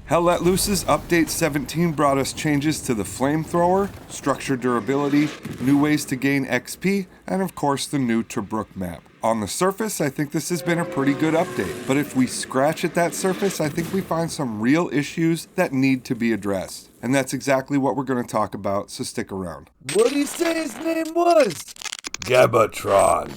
Hell Let Loose's Update 17 brought us changes to the Flamethrower, structure durability, new ways to gain XP, and of course the new Tobruk Map. On the surface, I think this has been a pretty good update, but if we scratch at that surface, I think we find some real issues that need to be addressed. And that's exactly what we're going to talk about, so stick around. What did he say his name was? Gebatron.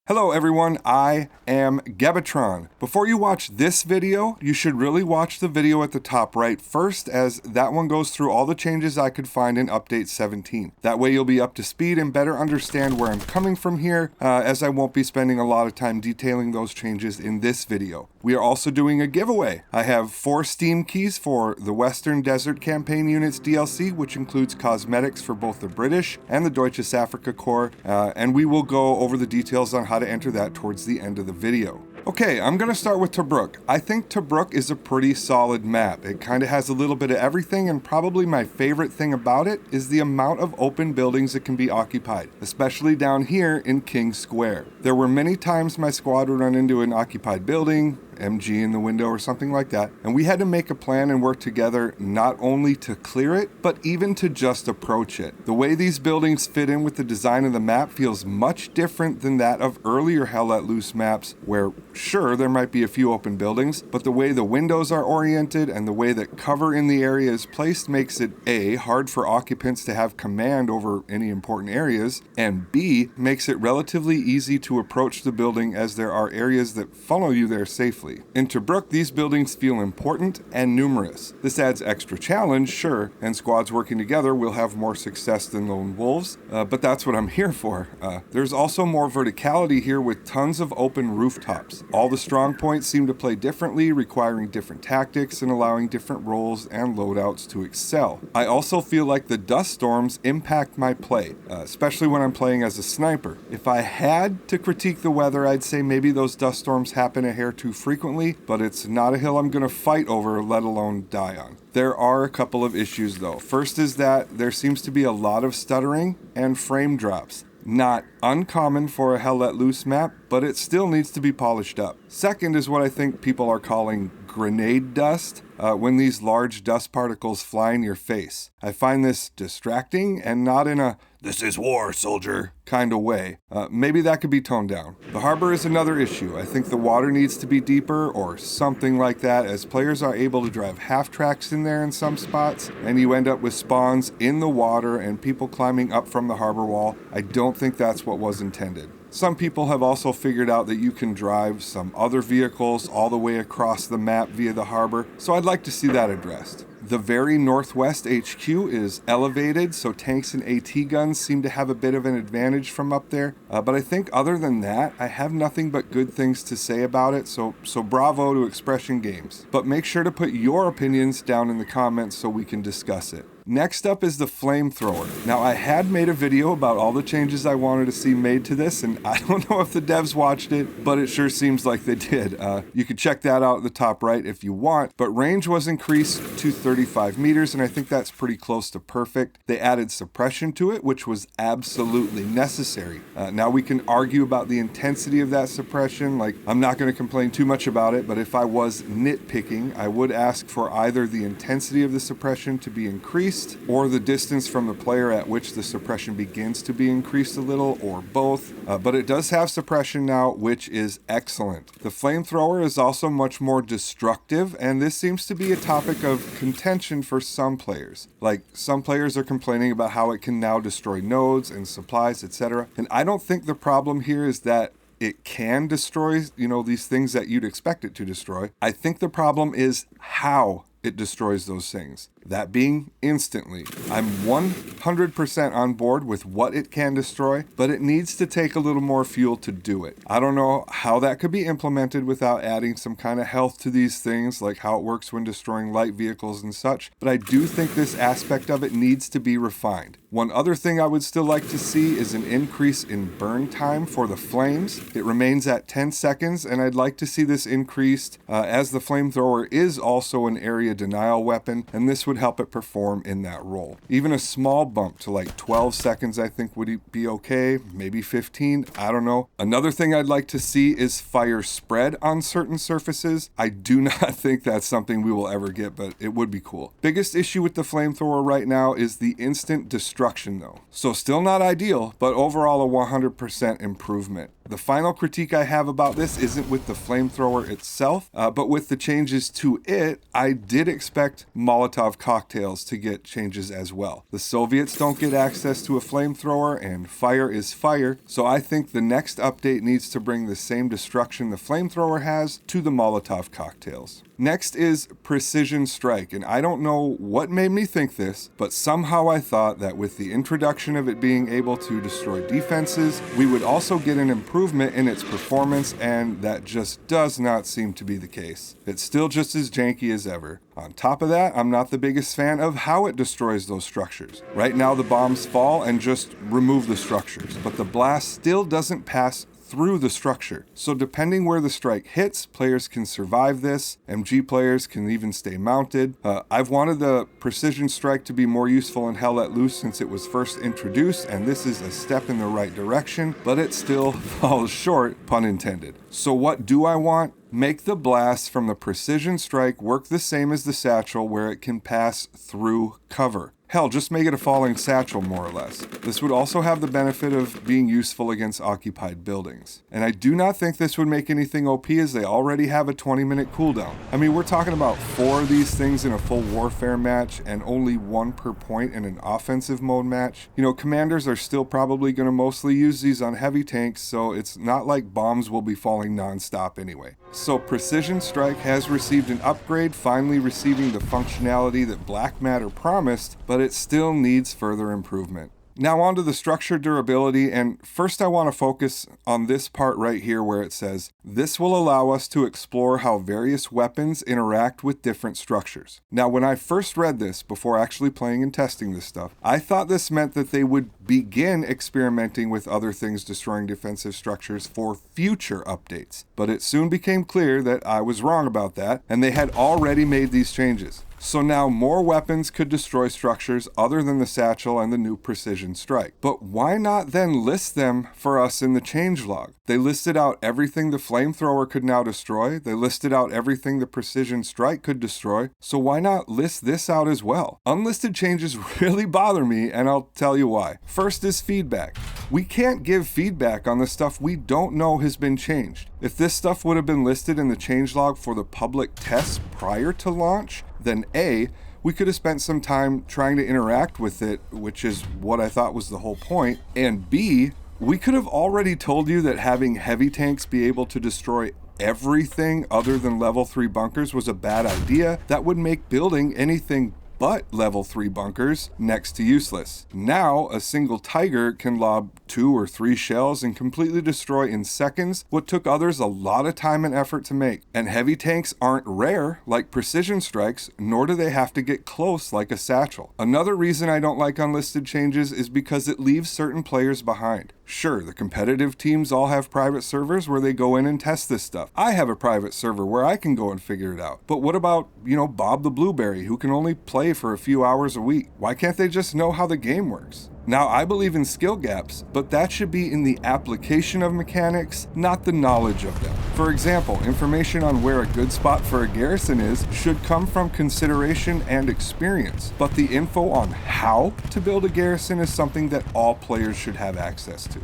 Hello everyone, I am Gebatron. Before you watch this video, you should really watch the video at the top right first, as that one goes through all the changes I could find in Update 17. That way you'll be up to speed and better understand where I'm coming from here, as I won't be spending a lot of time detailing those changes in this video. We are also doing a giveaway. I have 4 Steam keys for the Western Desert Campaign Units DLC, which includes cosmetics for both the British and the Deutsches Afrika Corps, and we will go over the details on how to enter that towards the end of the video. Okay, I'm going to start with Tobruk. I think Tobruk is a pretty solid map. It kind of has a little bit of everything, and probably my favorite thing about it is the amount of open buildings that can be occupied, especially down here in King Square. There were many times my squad would run into an occupied building, MG in the window or something like that, and we had to make a plan and work together not only to clear it, but even to just approach it. The way these buildings fit in with the design of the map feels much different than that of earlier Hell Let Loose maps, where sure, there might be a few open buildings, but the way the windows are oriented and the way that cover in the area is placed makes it A, hard for occupants to have command over any important areas, and B, makes it relatively easy to approach the building as there are areas that follow you there safely. In Tobruk, these buildings feel important and numerous. This adds extra challenge, sure, and squads working together will have more success than lone wolves, but that's what I'm here for. There's also more verticality here with tons of open rooftops. All the strong points seem to play differently, requiring different tactics and allowing different roles and loadouts to excel. I also feel like the dust storms impact my play, especially when I'm playing as a sniper. If I had to critique the weather, I'd say maybe those dust storms happen a hair too frequently, but it's not a hill I'm going to fight over, let alone die on. There are a couple of issues though. First is that there seems to be a lot of stuttering and frame drops. Not uncommon for a Hell Let Loose map, but it still needs to be polished up. Second is what I think people are calling grenade dust, when these large dust particles fly in your face. I find this distracting and not in a "this is war, soldier" kind of way. Maybe that could be toned down. The harbor is another issue. I think the water needs to be deeper or something like that, as players are able to drive half tracks in there in some spots, and you end up with spawns in the water and people climbing up from the harbor wall. I don't think that's what was intended. Some people have also figured out that you can drive some other vehicles all the way across the map via the harbor, so I'd like to see that addressed. The very northwest HQ is elevated, so tanks and AT guns seem to have a bit of an advantage from up there, but I think other than that, I have nothing but good things to say about it, so bravo to Expression Games. But make sure to put your opinions down in the comments so we can discuss it. Next up is the Flamethrower. Now, I had made a video about all the changes I wanted to see made to this, and I don't know if the devs watched it, but it sure seems like they did. You can check that out at the top right if you want, but range was increased to 35 meters, and I think that's pretty close to perfect. They added suppression to it, which was absolutely necessary. Now, we can argue about the intensity of that suppression. Like, I'm not going to complain too much about it, but if I was nitpicking, I would ask for either the intensity of the suppression to be increased, or the distance from the player at which the suppression begins to be increased a little, or both. But it does have suppression now, which is excellent. The Flamethrower is also much more destructive, and this seems to be a topic of contention for some players. Like, some players are complaining about how it can now destroy nodes and supplies, etc. And I don't think the problem here is that it can destroy, these things that you'd expect it to destroy. I think the problem is how it destroys those things. That being instantly. I'm 100% on board with what it can destroy, but it needs to take a little more fuel to do it. I don't know how that could be implemented without adding some kind of health to these things, like how it works when destroying light vehicles and such, but I do think this aspect of it needs to be refined. One other thing I would still like to see is an increase in burn time for the flames. It remains at 10 seconds, and I'd like to see this increased as the Flamethrower is also an area denial weapon, and this would help it perform in that role. Even a small bump to like 12 seconds I think would be okay, maybe 15, I don't know. Another thing I'd like to see is fire spread on certain surfaces. I do not think that's something we will ever get, but it would be cool. Biggest issue with the Flamethrower right now is the instant destruction though. So still not ideal, but overall a 100% improvement. The final critique I have about this isn't with the Flamethrower itself, but with the changes to it. I did expect Molotov cocktails to get changes as well. The Soviets don't get access to a Flamethrower, and fire is fire, so I think the next update needs to bring the same destruction the Flamethrower has to the Molotov cocktails. Next is Precision Strike, and I don't know what made me think this, but somehow I thought that with the introduction of it being able to destroy defenses, we would also get an improvement in its performance, and that just does not seem to be the case. It's still just as janky as ever. On top of that, I'm not the biggest fan of how it destroys those structures. Right now the bombs fall and just remove the structures, but the blast still doesn't pass through the structure. So depending where the strike hits, players can survive this. MG players can even stay mounted. I've wanted the Precision Strike to be more useful in Hell Let Loose since it was first introduced, and this is a step in the right direction, but it still falls short, pun intended. So what do I want? Make the blast from the Precision Strike work the same as the satchel, where it can pass through cover. Hell, just make it a falling satchel, more or less. This would also have the benefit of being useful against occupied buildings. And I do not think this would make anything OP, as they already have a 20-minute cooldown. I mean, we're talking about 4 of these things in a full warfare match, and only 1 per point in an offensive mode match. You know, commanders are still probably going to mostly use these on heavy tanks, so it's not like bombs will be falling non-stop anyway. So Precision Strike has received an upgrade, finally receiving the functionality that Black Matter promised, but it still needs further improvement. Now on to the structure durability, and first I want to focus on this part right here where it says, this will allow us to explore how various weapons interact with different structures. Now when I first read this, before actually playing and testing this stuff, I thought this meant that they would begin experimenting with other things destroying defensive structures for future updates. But it soon became clear that I was wrong about that, and they had already made these changes. So now more weapons could destroy structures other than the satchel and the new Precision Strike. But why not then list them for us in the changelog? They listed out everything the Flamethrower could now destroy. They listed out everything the Precision Strike could destroy. So why not list this out as well? Unlisted changes really bother me, and I'll tell you why. First is feedback. We can't give feedback on the stuff we don't know has been changed. If this stuff would have been listed in the changelog for the public tests prior to launch, then A, we could have spent some time trying to interact with it, which is what I thought was the whole point, and B, we could have already told you that having heavy tanks be able to destroy everything other than level 3 bunkers was a bad idea. That would make building anything but level 3 bunkers next to useless. Now, a single Tiger can lob 2 or 3 shells and completely destroy in seconds what took others a lot of time and effort to make. And heavy tanks aren't rare like Precision Strikes, nor do they have to get close like a satchel. Another reason I don't like unlisted changes is because it leaves certain players behind. Sure, the competitive teams all have private servers where they go in and test this stuff. I have a private server where I can go and figure it out. But what about, Bob the Blueberry, who can only play for a few hours a week? Why can't they just know how the game works? Now, I believe in skill gaps, but that should be in the application of mechanics, not the knowledge of them. For example, information on where a good spot for a garrison is should come from consideration and experience, but the info on how to build a garrison is something that all players should have access to.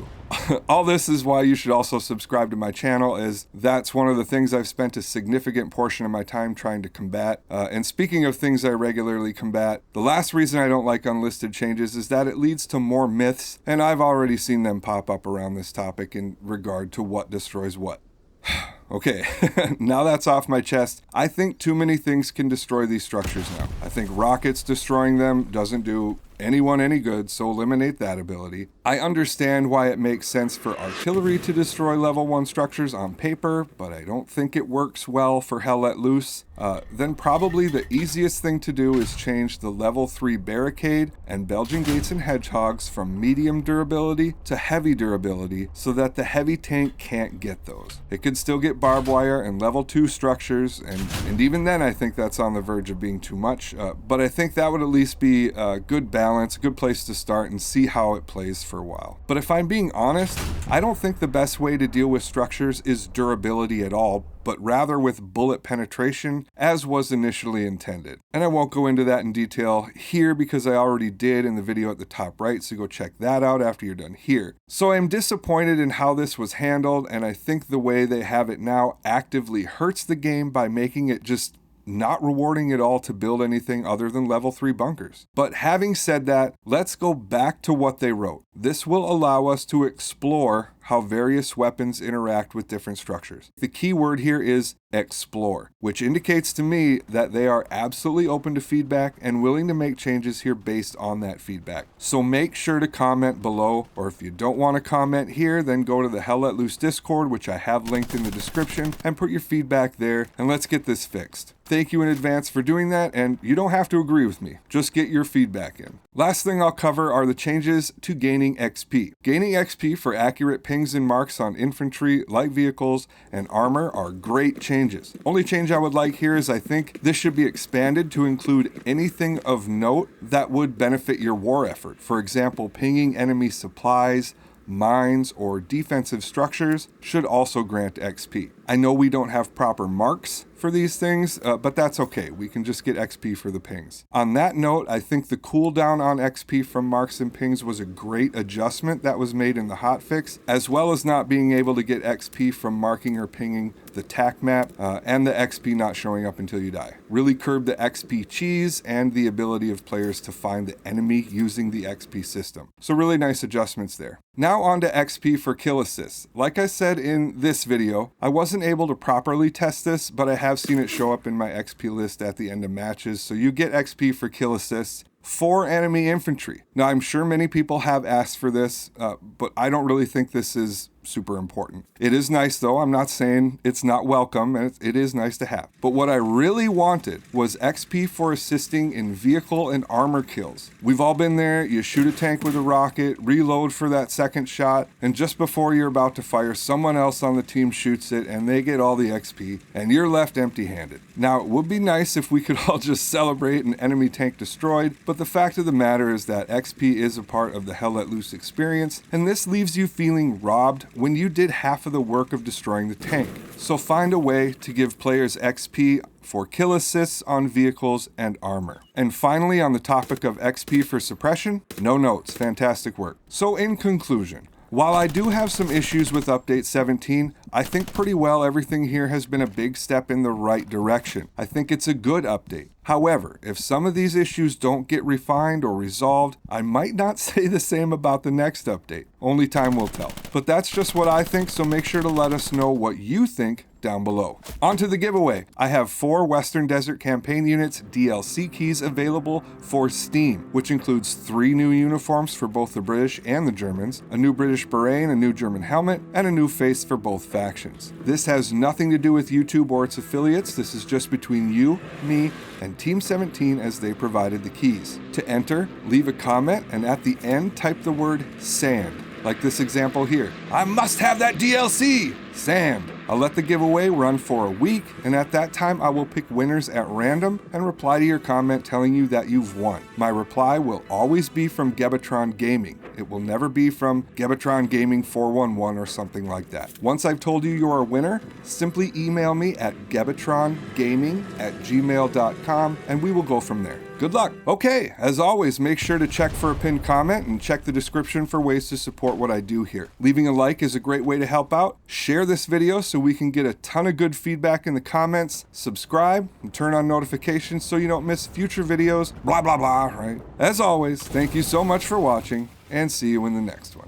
All this is why you should also subscribe to my channel, as that's one of the things I've spent a significant portion of my time trying to combat. And speaking of things I regularly combat, the last reason I don't like unlisted changes is that it leads to more myths, and I've already seen them pop up around this topic in regard to what destroys what. Okay, now that's off my chest. I think too many things can destroy these structures now. I think rockets destroying them doesn't do anyone any good, so eliminate that ability. I understand why it makes sense for artillery to destroy level 1 structures on paper, but I don't think it works well for Hell Let Loose. Then probably the easiest thing to do is change the level 3 barricade and Belgian gates and hedgehogs from medium durability to heavy durability so that the heavy tank can't get those. It could still get get barbed wire and level 2 structures, and even then I think that's on the verge of being too much, but I think that would at least be a good balance, a good place to start and see how it plays for a while. But if I'm being honest, I don't think the best way to deal with structures is durability at all, but rather with bullet penetration as was initially intended. And I won't go into that in detail here because I already did in the video at the top right, so go check that out after you're done here. So I'm disappointed in how this was handled, and I think the way they have it now actively hurts the game by making it just not rewarding at all to build anything other than level 3 bunkers. But having said that, let's go back to what they wrote. This will allow us to explore how various weapons interact with different structures. The key word here is explore, which indicates to me that they are absolutely open to feedback and willing to make changes here based on that feedback. So make sure to comment below, or if you don't want to comment here, then go to the Hell Let Loose Discord, which I have linked in the description, and put your feedback there, and let's get this fixed. Thank you in advance for doing that, and you don't have to agree with me. Just get your feedback in. Last thing I'll cover are the changes to gaining XP. Gaining XP for accurate pings and marks on infantry, light vehicles, and armor are great changes. Only change I would like here is I think this should be expanded to include anything of note that would benefit your war effort. For example, pinging enemy supplies, mines, or defensive structures should also grant XP. I know we don't have proper marks for these things, but that's okay. We can just get XP for the pings. On that note, I think the cooldown on XP from marks and pings was a great adjustment that was made in the hotfix, as well as not being able to get XP from marking or pinging the TAC map, and the XP not showing up until you die. Really curbed the XP cheese and the ability of players to find the enemy using the XP system. So really nice adjustments there. Now on to XP for kill assists. Like I said in this video, I wasn't able to properly test this, but I have seen it show up in my XP list at the end of matches. So you get XP for kill assists for enemy infantry. Now I'm sure many people have asked for this, but I don't really think this is super important. It is nice though. I'm not saying it's not welcome, and it is nice to have. But what I really wanted was XP for assisting in vehicle and armor kills. We've all been there. You shoot a tank with a rocket, reload for that second shot, and just before you're about to fire, someone else on the team shoots it and they get all the XP and you're left empty-handed. Now it would be nice if we could all just celebrate an enemy tank destroyed, but the fact of the matter is that XP is a part of the Hell Let Loose experience, and this leaves you feeling robbed when you did half of the work of destroying the tank. So find a way to give players XP for kill assists on vehicles and armor. And finally, on the topic of XP for suppression, no notes, fantastic work. So in conclusion, while I do have some issues with Update 17, I think pretty well everything here has been a big step in the right direction. I think it's a good update. However, if some of these issues don't get refined or resolved, I might not say the same about the next update. Only time will tell. But that's just what I think, so make sure to let us know what you think down below. On to the giveaway. I have 4 Western Desert Campaign Units DLC keys available for Steam, which includes 3 new uniforms for both the British and the Germans, a new British beret and a new German helmet, and a new face for both factions. This has nothing to do with YouTube or its affiliates. This is just between you, me, and Team 17 as they provided the keys. To enter, leave a comment and at the end type the word sand, like this example here. I must have that DLC! Sand. I'll let the giveaway run for a week, and at that time I will pick winners at random and reply to your comment telling you that you've won. My reply will always be from Gebatron Gaming. It will never be from Gebatron Gaming 411 or something like that. Once I've told you you're a winner, simply email me at gebatrongaming@gmail.com and we will go from there. Good luck. Okay, as always, make sure to check for a pinned comment and check the description for ways to support what I do here. Leaving a like is a great way to help out. Share this video so we can get a ton of good feedback in the comments. Subscribe and turn on notifications so you don't miss future videos. Blah, blah, blah, right? As always, thank you so much for watching and see you in the next one.